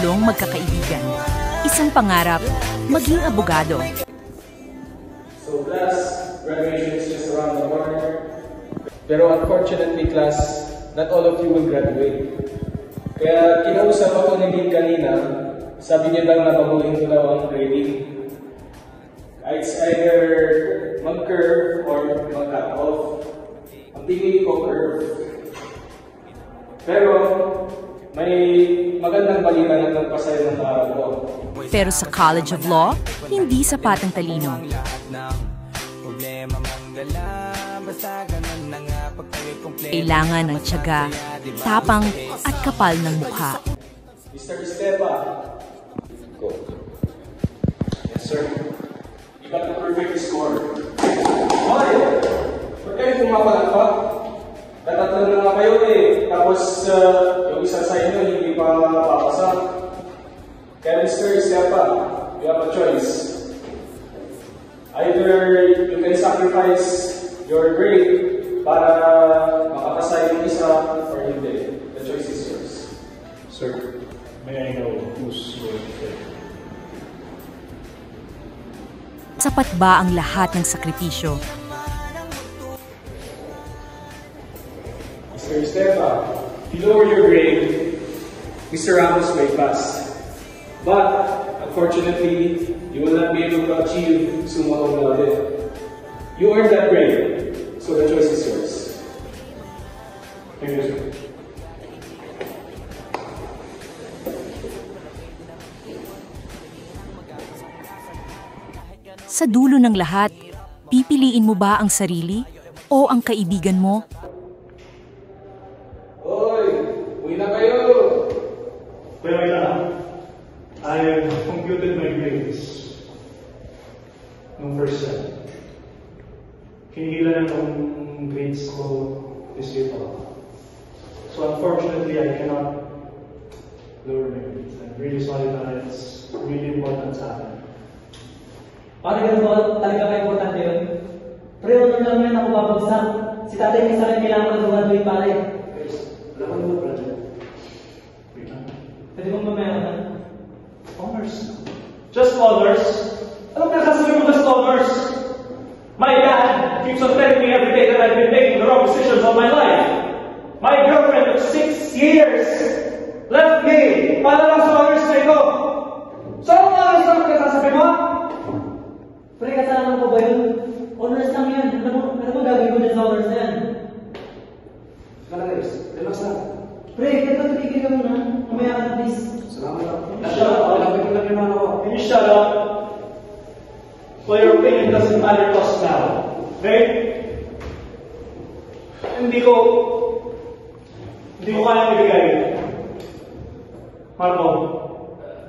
tatlong magkakaibigan. Isang pangarap, maging abogado. So class, graduation is just around the corner. Pero unfortunately class, not all of you will graduate. Kaya kinausap ako ni Dean kanina, sabi niya daw na pabuhin ko daw ang grading. It's either mag-curve or mag-cut off. Ang tingin ko curve. Pero may magandang balita na nagpasaya ng araw ko. Pero sa College of Law, hindi sapat ang talino. Kailangan ng tiyaga, tapang at kapal ng mukha. Mr. Estepa. Go. Yes, sir. You got the perfect score. Hoy! Ba't kayo pumapalakpak? Tatatlo na nga kayo eh. Tapos yung isa sa inyo hindi pa papasa. Kaya Mr. Estepa, you have a choice. Either you can sacrifice your grade para makapasa yung isa or hindi. The choice is yours. Sir, may I know who's going to fail? Sapat ba ang lahat ng sakripisyo? Mr. Estepa, if you lower your grade, Mr. Ramos may pass. But, unfortunately, you will not be able to achieve summa cum laude. You earned that grade, so the choice is yours. Thank you, sir. Sa dulo ng lahat, pipiliin mo ba ang sarili o ang kaibigan mo? Hoy! Uwi na kayo! Well, wait lang. I have computed my grades nung first sem. Hinihila na itong grades ko this year pa. So unfortunately, I cannot lower my grades. I'm really sorry na it's really important sa akin. Para ganun ba? Talaga ba importante yun? Pre, ano lang yan ako babagsak. Si tatay may sakit, kailangan ko graduate pare. Guys, alam mo ba, brother? Wait lang. Pwede bang mamaya ka? Honors. Just honors? Anong nakasabi mo just honors? My dad keeps on telling me every day that I've been making the wrong decisions all my life. My girlfriend of 6 years left me para lang sa honors na ito. So, ano honors naman kasasabi mo? Pre, kasalanan ko ba yun? Honors lang yan. Ano mo gagawin ko dyan sa honors na yan? Guys, relax lang. Pre, kaya tumigil ka muna. Mamaya ka, please. Salamat lang. Shut up. Can you shut up? So your opinion doesn't matter to us now. Okay? Hindi ko kayang ibigay. Marco,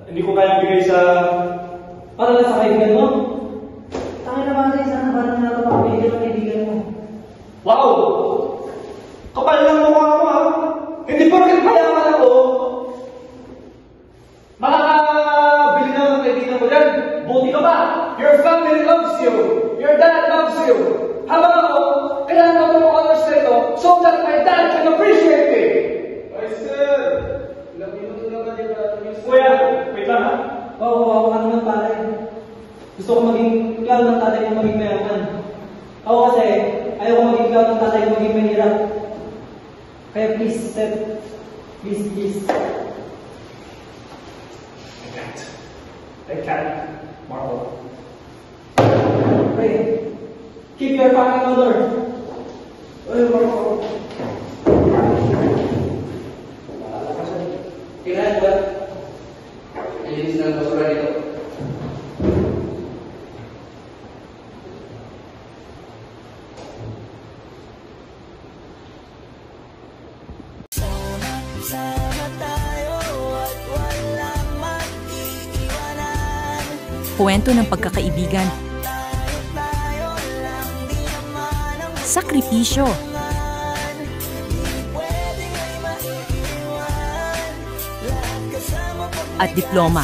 hindi ko kayang ibigay sa... Para lang sa kaibigan mo? Tangin na ba sana parang natapakabigyan ng kaibigan mo? Wow! Kapal lang mukha mo ha? Hindi porket mayaman ako, makakabili na ng kaibigan mo dyan. Buti ka ba? Your family loves you. Your dad loves you. Habang ako, kailangan ko ng honors na ito so that my dad can appreciate me. Ay, sir! Ilang minuto lang ka dito. Kuya, wait lang ha? Oo, ako naman pare. Gusto ko maging clown ng tatay ko maging mayaman. Ako kasi, ayaw ko maging clown ng tatay ko maging mahirap. Kaya please, step. Please, please. I can't. Marco. Pray. Keep your fucking honor. Ay, Marco. Kailangan ba? Nilinis na ang basura dito. Kwento ng pagkakaibigan. Sakripisyo. At diploma.